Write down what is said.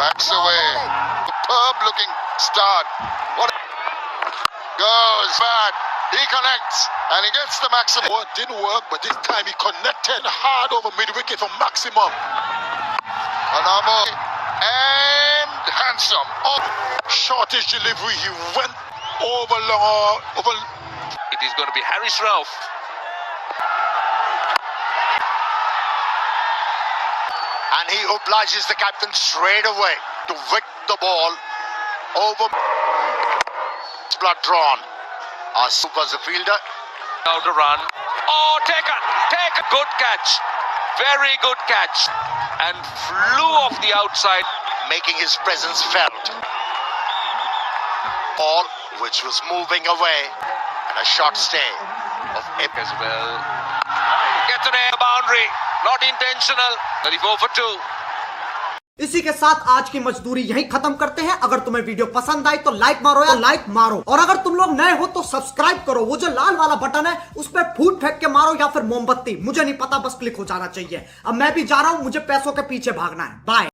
Backs away. Superb looking start. What goes bad. He connects and he gets the maximum. Well, it didn't work, but this time he connected hard over mid-wicket for maximum. Anamo and handsome. Oh, Shortish delivery. He went over long. Over. It is going to be Haris Rauf. And he obliges the captain straight away to wick the ball over. Blood drawn. Asuf was a fielder. Out a run. Oh, taken. Good catch. Very good catch. And flew off the outside. Making his presence felt. Ball which was moving away. And a short stay of Ip As well. Gets an air boundary. Not intentional. 34 for 2. इसी के साथ आज की मजदूरी यहीं खत्म करते हैं। अगर तुम्हें वीडियो पसंद आई तो लाइक मारो या लाइक मारो, और अगर तुम लोग नए हो तो सब्सक्राइब करो। वो जो लाल वाला बटन है उस पर फूट फेंक के मारो या फिर मोमबत्ती, मुझे नहीं पता, बस क्लिक हो जाना चाहिए। अब मैं भी जा रहा हूं, मुझे पैसों के पीछे भागना है। बाय।